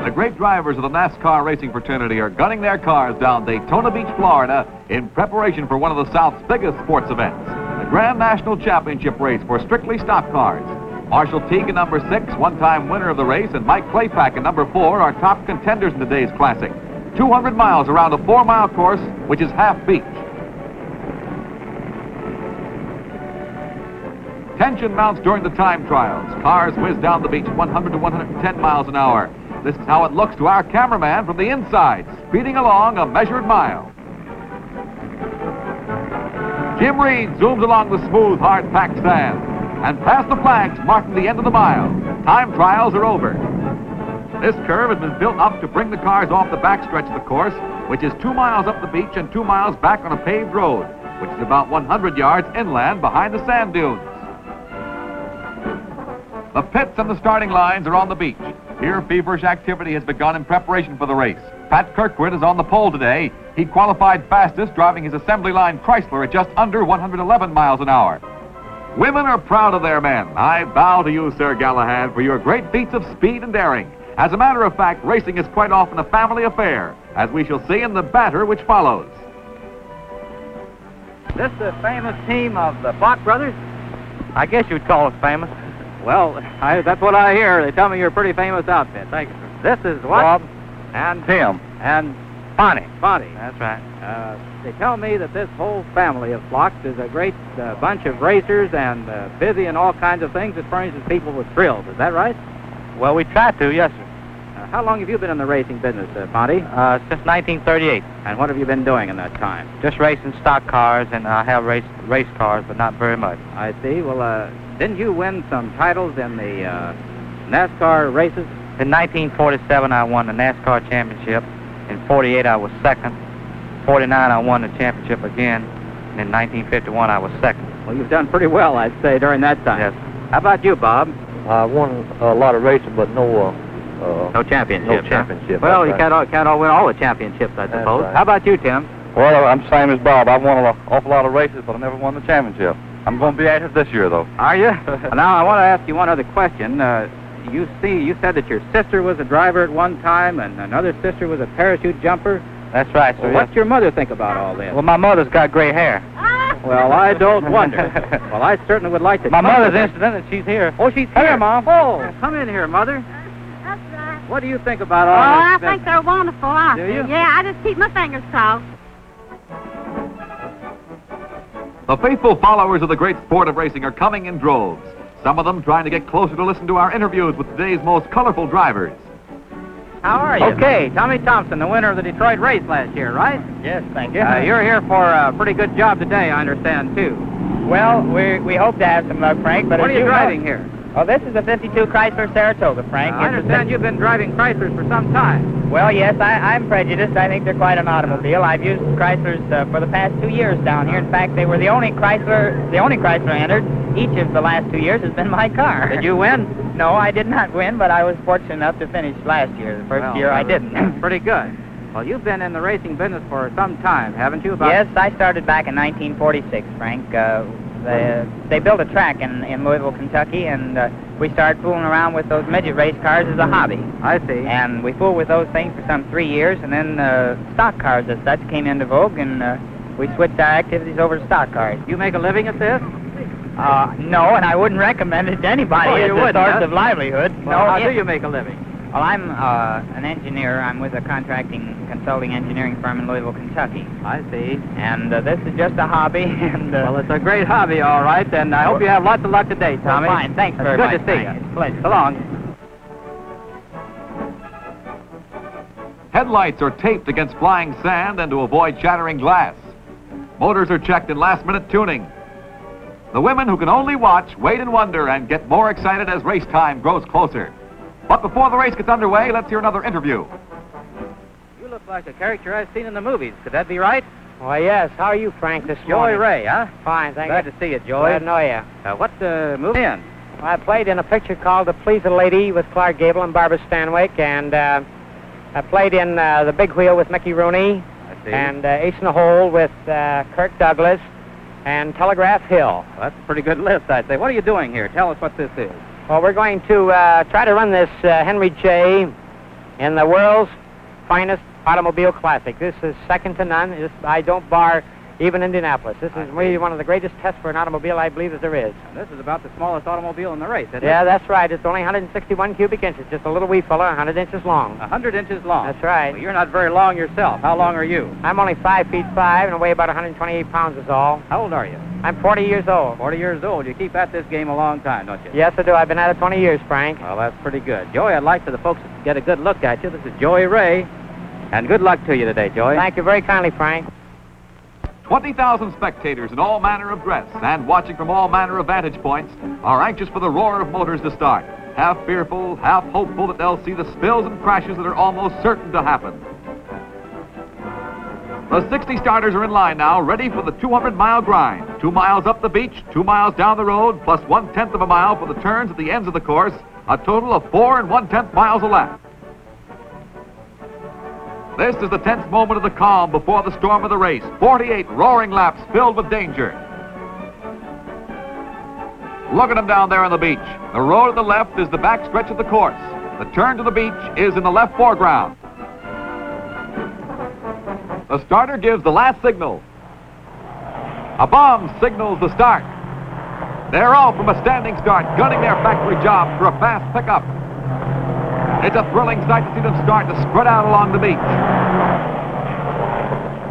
The great drivers of the NASCAR racing fraternity are gunning their cars down Daytona Beach, Florida, in preparation for one of the South's biggest sports events, the Grand National Championship race for strictly stock cars. Marshall Teague in number 6, one-time winner of the race, and Mike Claypack in number 4 are top contenders in today's classic. 200 miles around a 4-mile course, which is half beach. Tension mounts during the time trials. Cars whiz down the beach at 100 to 110 miles an hour. This is how it looks to our cameraman from the inside, speeding along a measured mile. Jim Reed zooms along the smooth, hard-packed sand and past the flags marking the end of the mile. Time trials are over. This curve has been built up to bring the cars off the backstretch of the course, which is 2 miles up the beach and 2 miles back on a paved road, which is about 100 yards inland behind the sand dunes. The pits and the starting lines are on the beach. Here, feverish activity has begun in preparation for the race. Pat Kirkwood is on the pole today. He qualified fastest, driving his assembly line Chrysler at just under 111 miles an hour. Women are proud of their men. I bow to you, Sir Galahad, for your great feats of speed and daring. As a matter of fact, racing is quite often a family affair, as we shall see in the batter which follows. This the famous team of the Flock brothers? I guess you'd call us famous. Well, that's what I hear. They tell me you're a pretty famous outfit. Thank you, sir. This is what? Bob. And Tim. And Bonnie. Bonnie. That's right. They tell me that this whole family of Flocks is a great bunch of racers and busy in all kinds of things that furnishes people with thrills. Is that right? Well, we try to, yes, sir. How long have you been in the racing business, Bonnie? Since 1938. And what have you been doing in that time? Just racing stock cars, and I have race cars, but not very much. I see. Well, didn't you win some titles in the NASCAR races? In 1947, I won the NASCAR championship. In 48, I was second. 49, I won the championship again. And in 1951, I was second. Well, you've done pretty well, I'd say, during that time. Yes. How about you, Bob? I won a lot of races, but no championship. No championship. Well, you can't all win all the championships, I suppose. Right. How about you, Tim? Well, I'm the same as Bob. I've won an awful lot of races, but I never won the championship. I'm going to be at it this year, though. Are you? Now, I want to ask you one other question. You said that your sister was a driver at one time, and another sister was a parachute jumper. That's right, sir. Well, what's your mother think about all this? Well, my mother's got gray hair. Well, I don't wonder. Well, I certainly would like to. My mother's incident, and she's here. Oh, she's here, Mom. Oh, come in here, Mother. That's right. What do you think about all Oh, this? I think they're wonderful, aren't Do they? you? Yeah, I just keep my fingers crossed. The faithful followers of the great sport of racing are coming in droves, some of them trying to get closer to listen to our interviews with today's most colorful drivers. How are you? Okay, Tommy Thompson, the winner of the Detroit race last year, right? Yes, thank you. You're here for a pretty good job today, I understand, too. Well, we hope to have some luck, Frank, but What are you driving here? Oh, this is a 52 Chrysler Saratoga, Frank. I understand you've been driving Chryslers for some time. Well, yes, I'm prejudiced. I think they're quite an automobile. I've used Chryslers for the past 2 years down here. In fact, they were the only Chrysler I entered. Each of the last 2 years has been my car. Did you win? No, I did not win, but I was fortunate enough to finish last year. The first year I didn't. Pretty good. Well, you've been in the racing business for some time, haven't you? Yes, I started back in 1946, Frank. They built a track in Louisville, Kentucky, and we started fooling around with those midget race cars as a hobby. I see. And we fooled with those things for some 3 years, and then stock cars as such came into vogue, and we switched our activities over to stock cars. You make a living at this? No, and I wouldn't recommend it to anybody as a source of livelihood. Well, no, how do you make a living? Well, I'm an engineer. I'm with a consulting engineering firm in Louisville, Kentucky. I see. And this is just a hobby. And well, it's a great hobby, all right, and I hope you have lots of luck today, Tommy. Well, fine. Thanks very much. Good to see you. It's a pleasure. So long. Headlights are taped against flying sand and to avoid shattering glass. Motors are checked in last-minute tuning. The women who can only watch, wait and wonder, and get more excited as race time grows closer. But before the race gets underway, let's hear another interview. You look like a character I've seen in the movies. Could that be right? Why, yes. How are you, Frank, this Joy morning? Ray, huh? Fine, thank Glad you. to see you, Joy. Glad to know you. What movie in? Well, I played in a picture called To Please a Lady with Clark Gable and Barbara Stanwyck, and I played in The Big Wheel with Mickey Rooney, I see. and Ace in the Hole with Kirk Douglas, and Telegraph Hill. Well, that's a pretty good list, I'd say. What are you doing here? Tell us what this is. Well, we're going to try to run this Henry J. in the world's finest automobile classic. This is second to none. I don't bar even Indianapolis. This is really one of the greatest tests for an automobile I believe that there is. And this is about the smallest automobile in the race, isn't Yeah, it? that's right. It's only 161 cubic inches. Just a little wee fella, 100 inches long. 100 inches long. That's right. Well, you're not very long yourself. How long are you? I'm only 5 feet 5 and I weigh about 128 pounds is all. How old are you? I'm 40 years old. 40 years old. You keep at this game a long time, don't you? Yes, I do. I've been at it 20 years, Frank. Well, that's pretty good. Joey, I'd like for the folks to get a good look at you. This is Joey Ray. And good luck to you today, Joey. Thank you very kindly, Frank. 20,000 spectators in all manner of dress and watching from all manner of vantage points are anxious for the roar of motors to start. Half fearful, half hopeful that they'll see the spills and crashes that are almost certain to happen. The 60 starters are in line now, ready for the 200-mile grind. 2 miles up the beach, 2 miles down the road, plus 1/10 of a mile for the turns at the ends of the course. A total of 4 1/10 miles a lap. This is the tense moment of the calm before the storm of the race. 48 roaring laps filled with danger. Look at them down there on the beach. The road to the left is the back stretch of the course. The turn to the beach is in the left foreground. The starter gives the last signal. A bomb signals the start. They're all from a standing start, gunning their factory job for a fast pickup. It's a thrilling sight to see them start to spread out along the beach.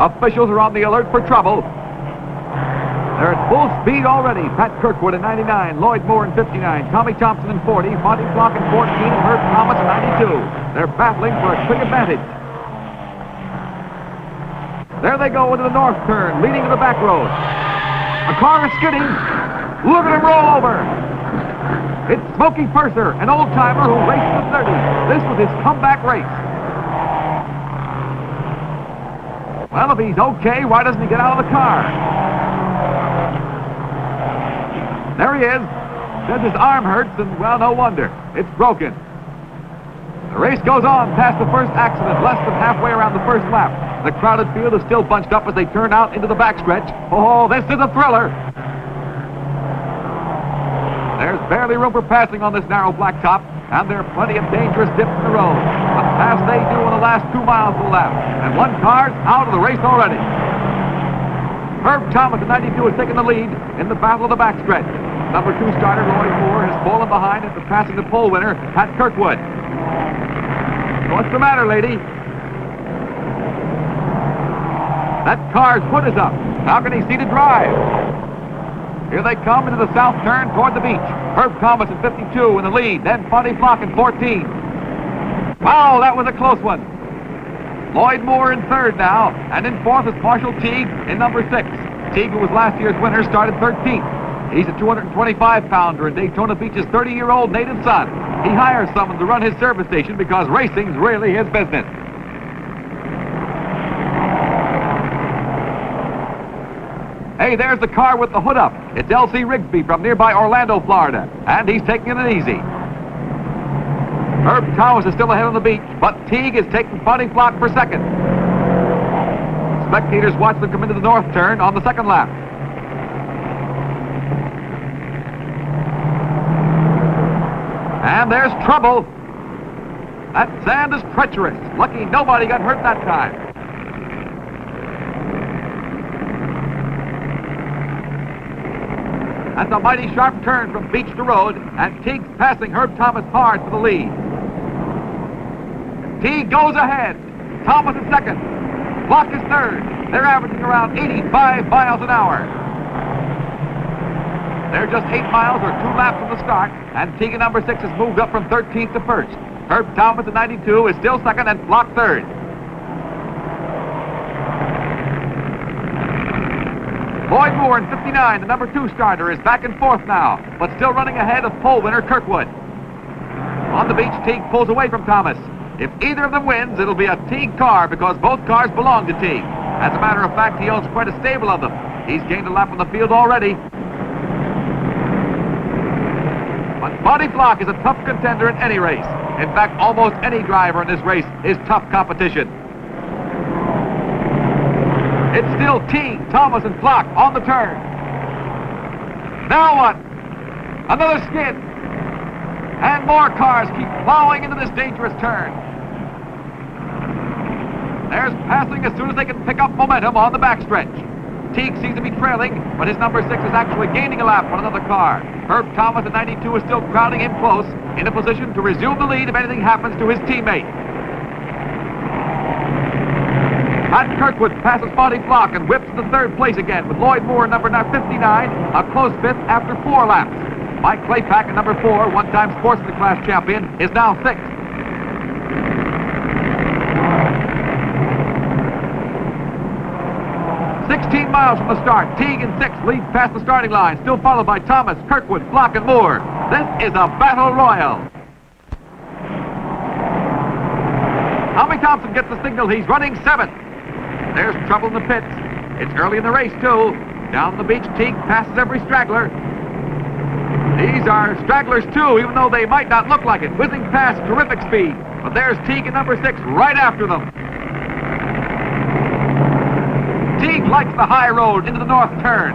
Officials are on the alert for trouble. They're at full speed already. Pat Kirkwood in 99, Lloyd Moore in 59, Tommy Thompson in 40, Monty Flock in 14, and Herb Thomas in 92. They're battling for a quick advantage. There they go into the north turn, leading to the back road. A car is skidding. Look at him roll over. It's Smokey Purser, an old-timer who raced the 30. This was his comeback race. Well, if he's okay, why doesn't he get out of the car? There he is. Says his arm hurts, and, well, no wonder. It's broken. The race goes on past the first accident, less than halfway around the first lap. The crowded field is still bunched up as they turn out into the backstretch. Oh, this is a thriller. There's barely room for passing on this narrow blacktop, and there are plenty of dangerous dips in the road. But pass they do in the last 2 miles of the lap, and one car's out of the race already. Herb Thomas at 92 has taken the lead in the battle of the backstretch. Number 2 starter Lloyd Moore has fallen behind after passing the pole winner, Pat Kirkwood. What's the matter, lady? That car's foot is up. How can he see to drive? Here they come into the south turn toward the beach. Herb Thomas in 52 in the lead, then Monty Flock in 14. Wow, that was a close one. Lloyd Moore in third now, and in fourth is Marshall Teague in number 6. Teague, who was last year's winner, started 13th. He's a 225-pounder and Daytona Beach's 30-year-old native son. He hires someone to run his service station because racing's really his business. Hey, there's the car with the hood up. It's L.C. Rigsby from nearby Orlando, Florida, and he's taking it easy. Herb Thomas is still ahead on the beach, but Teague is taking Monty Flock for second. Spectators watch them come into the north turn on the second lap. And there's trouble. That sand is treacherous. Lucky nobody got hurt that time. That's a mighty sharp turn from beach to road, and Teague's passing Herb Thomas hard for the lead. Teague goes ahead. Thomas is second. Flock is third. They're averaging around 85 miles an hour. They're just 8 miles or 2 laps from the start, and Teague at number 6 has moved up from 13th to 1st. Herb Thomas at 92 is still second and Flock third. Lloyd Moore in 59, the number 2 starter, is back in 4th now, but still running ahead of pole winner Kirkwood. On the beach, Teague pulls away from Thomas. If either of them wins, it'll be a Teague car because both cars belong to Teague. As a matter of fact, he owns quite a stable of them. He's gained a lap on the field already. But Monty Flock is a tough contender in any race. In fact, almost any driver in this race is tough competition. It's still Teague, Thomas, and Flock on the turn. Now what? Another skid. And more cars keep plowing into this dangerous turn. There's passing as soon as they can pick up momentum on the backstretch. Teague seems to be trailing, but his number 6 is actually gaining a lap on another car. Herb Thomas at 92 is still crowding him close, in a position to resume the lead if anything happens to his teammate. Pat Kirkwood passes Monty Flock and whips to third place again, with Lloyd Moore, number 59, a close fifth after 4 laps. Mike Claypack at number 4, one-time sportsman class champion, is now 6th. 16 miles from the start, Teague in 6th leads past the starting line, still followed by Thomas, Kirkwood, Flock, and Moore. This is a battle royal. Tommy Thompson gets the signal. He's running 7th. There's trouble in the pits. It's early in the race, too. Down the beach, Teague passes every straggler. These are stragglers, too, even though they might not look like it. Whizzing past terrific speed. But there's Teague at number 6 right after them. Teague likes the high road into the north turn.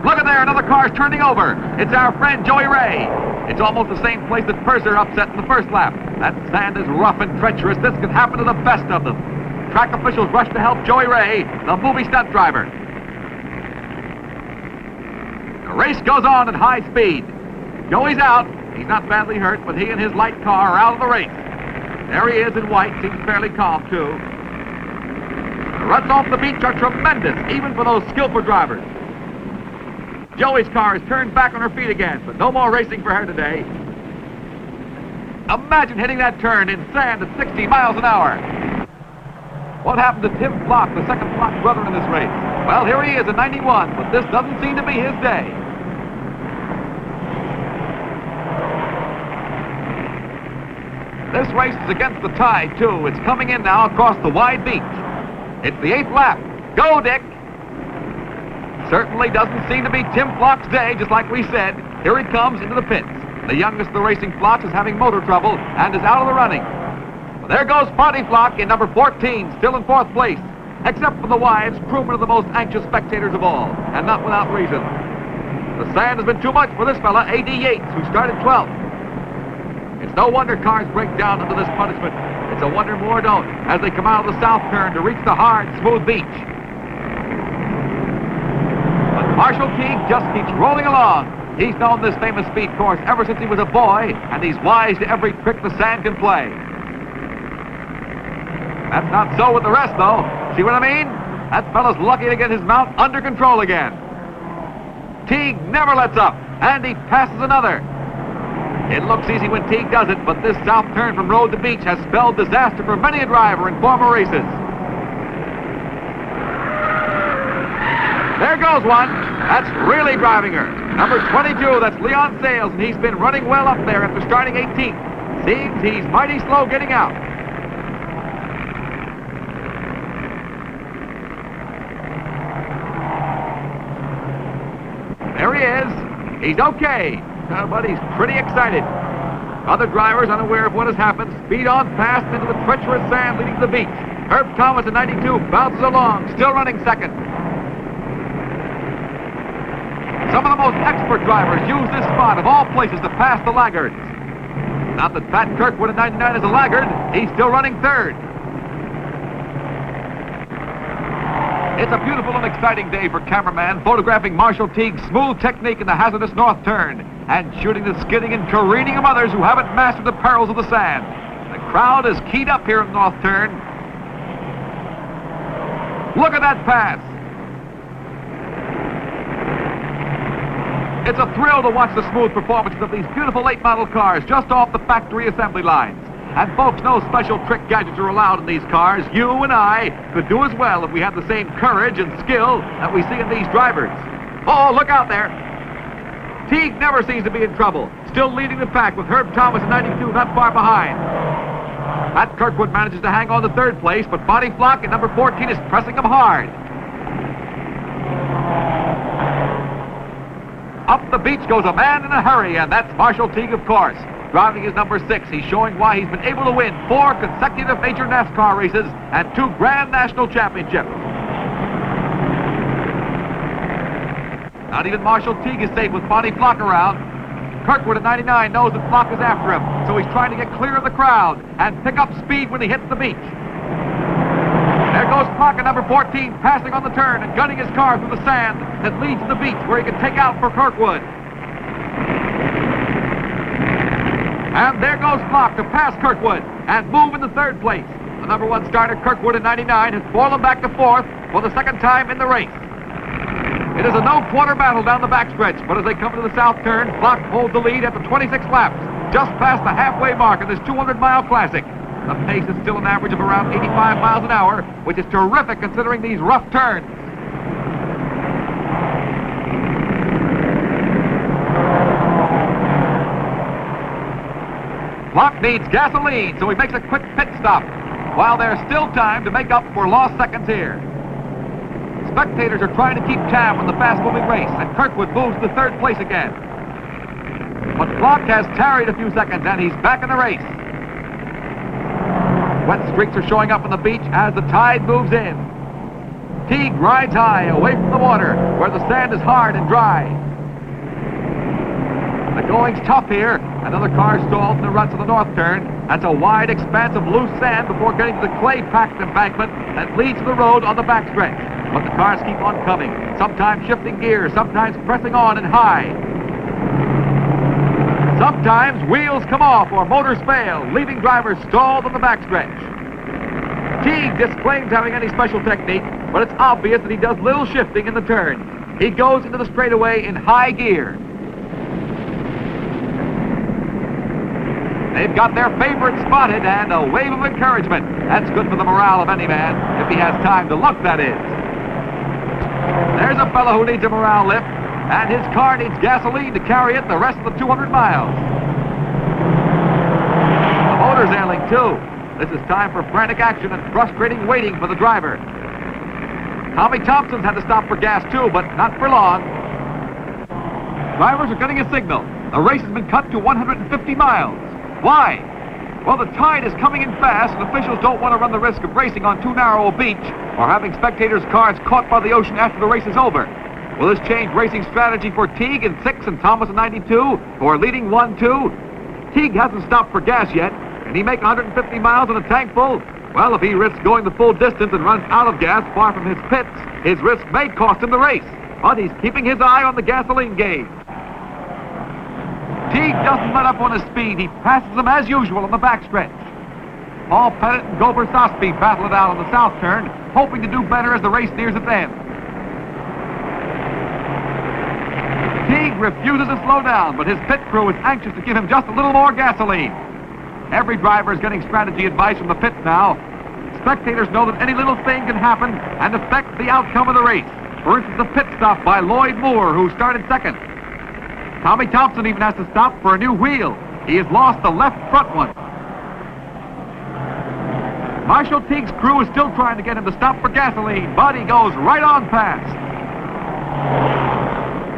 Look at there, another car's turning over. It's our friend Joey Ray. It's almost the same place that Purser upset in the first lap. That sand is rough and treacherous. This can happen to the best of them. Track officials rush to help Joey Ray, the movie stunt driver. The race goes on at high speed. Joey's out. He's not badly hurt, but he and his light car are out of the race. There he is in white. Seems fairly calm, too. The ruts off the beach are tremendous, even for those skillful drivers. Joey's car is turned back on her feet again, but no more racing for her today. Imagine hitting that turn in sand at 60 miles an hour. What happened to Tim Flock, the second Flock brother in this race? Well, here he is at 91, but this doesn't seem to be his day. This race is against the tide, too. It's coming in now across the wide beach. It's the 8th lap. Go, Dick! Certainly doesn't seem to be Tim Flock's day, just like we said. Here he comes into the pits. The youngest of the racing Flocks is having motor trouble and is out of the running. Well, there goes Monty Flock in number 14, still in 4th place. Except for the wives, crewmen are the most anxious spectators of all, and not without reason. The sand has been too much for this fella, A.D. Yates, who started 12th. It's no wonder cars break down under this punishment. It's a wonder more don't, as they come out of the south turn to reach the hard, smooth beach. But Marshall Teague just keeps rolling along. He's known this famous speed course ever since he was a boy, and he's wise to every trick the sand can play. That's not so with the rest, though. See what I mean? That fella's lucky to get his mount under control again. Teague never lets up, and he passes another. It looks easy when Teague does it, but this south turn from road to beach has spelled disaster for many a driver in former races. There goes one. That's really driving her. Number 22, that's Leon Sales, and he's been running well up there after starting 18th. Seems he's mighty slow getting out. There he is. He's okay, but he's pretty excited. Other drivers, unaware of what has happened, speed on past into the treacherous sand leading to the beach. Herb Thomas at 92 bounces along, still running 2nd. Some of the most expert drivers use this spot of all places to pass the laggards. Not that Pat Kirkwood at 99 is a laggard, he's still running 3rd. It's a beautiful and exciting day for cameraman, photographing Marshall Teague's smooth technique in the hazardous north turn and shooting the skidding and careening of others who haven't mastered the perils of the sand. The crowd is keyed up here in the north turn. Look at that pass. It's a thrill to watch the smooth performances of these beautiful late model cars just off the factory assembly lines. And folks, no special trick gadgets are allowed in these cars. You and I could do as well if we had the same courage and skill that we see in these drivers. Oh, look out there. Teague never seems to be in trouble. Still leading the pack with Herb Thomas at 92 not far behind. Pat Kirkwood manages to hang on to 3rd place, but Monty Flock at number 14 is pressing him hard. Up the beach goes a man in a hurry, and that's Marshall Teague, of course. Driving his number 6, he's showing why he's been able to win 4 consecutive major NASCAR races and 2 Grand National Championships. Not even Marshall Teague is safe with Monty Flock around. Kirkwood at 99 knows that Flock is after him, so he's trying to get clear of the crowd and pick up speed when he hits the beach. There goes Flock at number 14, passing on the turn and gunning his car through the sand that leads to the beach where he can take out for Kirkwood. And there goes Flock to pass Kirkwood and move into third place. The number 1 starter, Kirkwood at 99, has fallen back to 4th for the second time in the race. It is a no-quarter battle down the backstretch, but as they come to the south turn, Flock holds the lead after 26 laps, just past the halfway mark of this 200-mile classic. The pace is still an average of around 85 miles an hour, which is terrific considering these rough turns. Flock needs gasoline, so he makes a quick pit stop, while there's still time to make up for lost seconds here. Spectators are trying to keep tab on the fast-moving race, and Kirkwood moves to third place again. But Flock has tarried a few seconds, and he's back in the race. Wet streaks are showing up on the beach as the tide moves in. Teague rides high, away from the water, where the sand is hard and dry. The going's tough here. Another car stalls in the ruts of the north turn. That's a wide expanse of loose sand before getting to the clay-packed embankment that leads to the road on the backstretch. But the cars keep on coming, sometimes shifting gears, sometimes pressing on and high. Sometimes wheels come off or motors fail, leaving drivers stalled on the backstretch. Teague disclaims having any special technique, but it's obvious that he does little shifting in the turns. He goes into the straightaway in high gear. They've got their favorite spotted and a wave of encouragement. That's good for the morale of any man, if he has time to look, that is. There's a fellow who needs a morale lift, and his car needs gasoline to carry it the rest of the 200 miles. The motor's ailing, too. This is time for frantic action and frustrating waiting for the driver. Tommy Thompson's had to stop for gas, too, but not for long. Drivers are getting a signal. The race has been cut to 150 miles. Why? Well, the tide is coming in fast, and officials don't want to run the risk of racing on too narrow a beach or having spectators' cars caught by the ocean after the race is over. Will this change racing strategy for Teague in 6 and Thomas in 92, who are leading 1-2? Teague hasn't stopped for gas yet. Can he make 150 miles in a tank full? Well, if he risks going the full distance and runs out of gas far from his pits, his risk may cost him the race. But he's keeping his eye on the gasoline gauge. Teague doesn't let up on his speed. He passes them as usual on the backstretch. Paul Pettit and Gopher Sosby battle it out on the south turn, hoping to do better as the race nears its end. Teague refuses to slow down, but his pit crew is anxious to give him just a little more gasoline. Every driver is getting strategy advice from the pits now. Spectators know that any little thing can happen and affect the outcome of the race. For instance, a pit stop by Lloyd Moore, who started second. Tommy Thompson even has to stop for a new wheel. He has lost the left front one. Marshall Teague's crew is still trying to get him to stop for gasoline, but he goes right on past.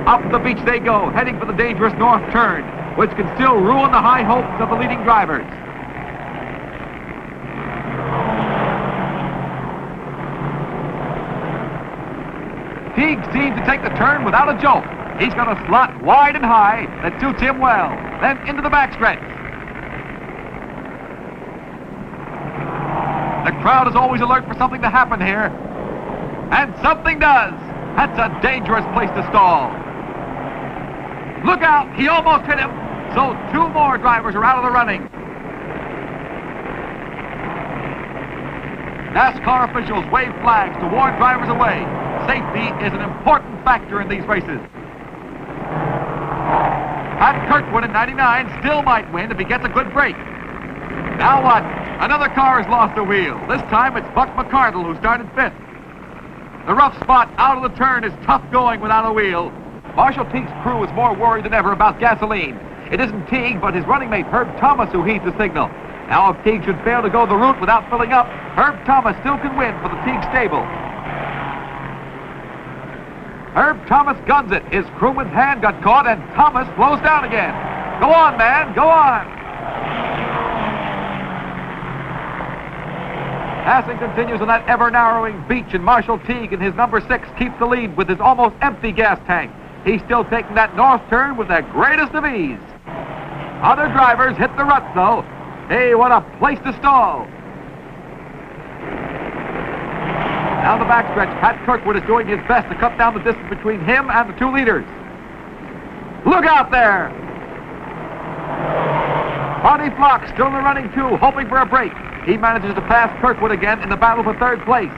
Up the beach they go, heading for the dangerous north turn, which can still ruin the high hopes of the leading drivers. Teague seems to take the turn without a jolt. He's going to slot wide and high. That suits him well. Then into the backstretch. The crowd is always alert for something to happen here. And something does. That's a dangerous place to stall. Look out! He almost hit him. So 2 more drivers are out of the running. NASCAR officials wave flags to warn drivers away. Safety is an important factor in these races. Pat Kirkwood in 99 still might win if he gets a good break. Now what? Another car has lost a wheel. This time it's Buck McCardle who started 5th. The rough spot out of the turn is tough going without a wheel. Marshall Teague's crew is more worried than ever about gasoline. It isn't Teague, but his running mate Herb Thomas who heeds the signal. Now if Teague should fail to go the route without filling up, Herb Thomas still can win for the Teague stable. Herb Thomas guns it. His crewman's hand got caught, and Thomas slows down again. Go on, man, go on. Passing continues on that ever-narrowing beach, and Marshall Teague in his number 6 keeps the lead with his almost empty gas tank. He's still taking that north turn with the greatest of ease. Other drivers hit the ruts, though. Hey, what a place to stall. Now the backstretch, Pat Kirkwood is doing his best to cut down the distance between him and the two leaders. Look out there! Barney Flock still in the running, too, hoping for a break. He manages to pass Kirkwood again in the battle for third place.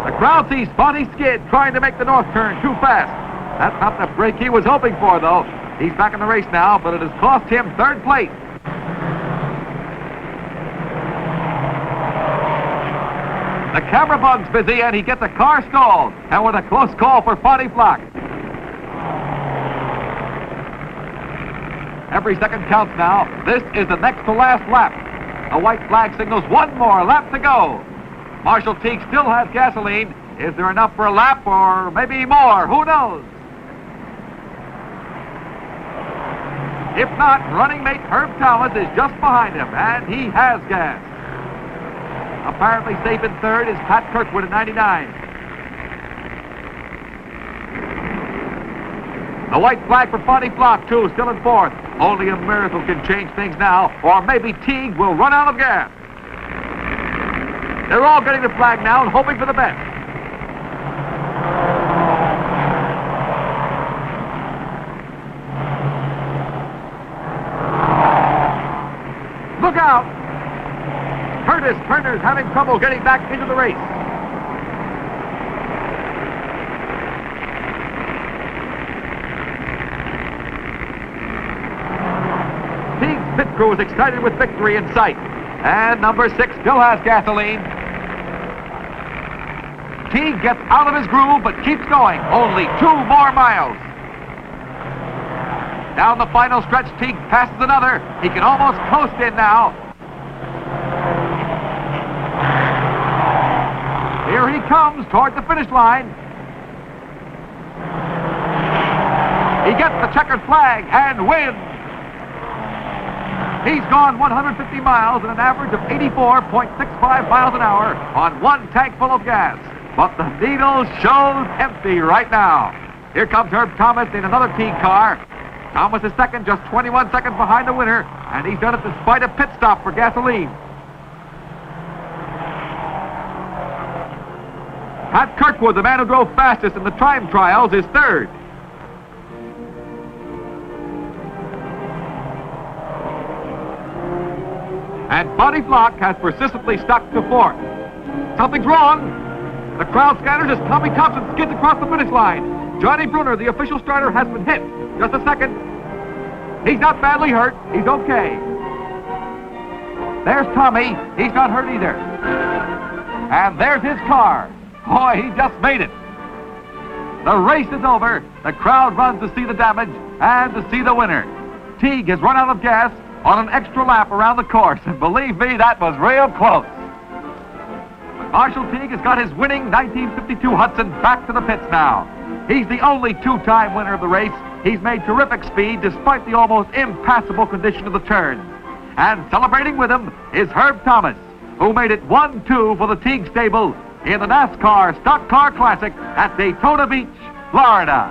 The crowd sees Bonnie skid, trying to make the north turn too fast. That's not the break he was hoping for, though. He's back in the race now, but it has cost him third place. The camera bug's busy, and he gets a car stalled. And with a close call for Bonnie Flock. Every second counts now. This is the next to last lap. A white flag signals one more lap to go. Marshall Teague still has gasoline. Is there enough for a lap or maybe more? Who knows? If not, running mate Herb Thomas is just behind him, and he has gas. Apparently safe in third is Pat Kirkwood at 99. The white flag for Bonnie Flock, too, still in fourth. Only a miracle can change things now, or maybe Teague will run out of gas. They're all getting the flag now and hoping for the best. Look out! Curtis Turner's having trouble getting back into the race. Teague's pit crew is excited with victory in sight. And number 6 still has gasoline. Teague gets out of his groove but keeps going. Only 2 more miles. Down the final stretch, Teague passes another. He can almost coast in now. Here he comes toward the finish line. He gets the checkered flag and wins. He's gone 150 miles at an average of 84.65 miles an hour on 1 tank full of gas. But the needle shows empty right now. Here comes Herb Thomas in another Teague car. Thomas is second, just 21 seconds behind the winner, and he's done it despite a pit stop for gasoline. Pat Kirkwood, the man who drove fastest in the time trials, is third. And Bonnie Flock has persistently stuck to fourth. Something's wrong. The crowd scatters as Tommy Thompson skids across the finish line. Johnny Bruner, the official starter, has been hit. Just a second. He's not badly hurt. He's okay. There's Tommy. He's not hurt either. And there's his car. Boy, he just made it. The race is over. The crowd runs to see the damage and to see the winner. Teague has run out of gas on an extra lap around the course, and believe me, that was real close. But Marshall Teague has got his winning 1952 Hudson back to the pits now. He's the only 2-time winner of the race. He's made terrific speed despite the almost impassable condition of the turns. And celebrating with him is Herb Thomas, who made it 1-2 for the Teague stable in the NASCAR Stock Car Classic at Daytona Beach, Florida.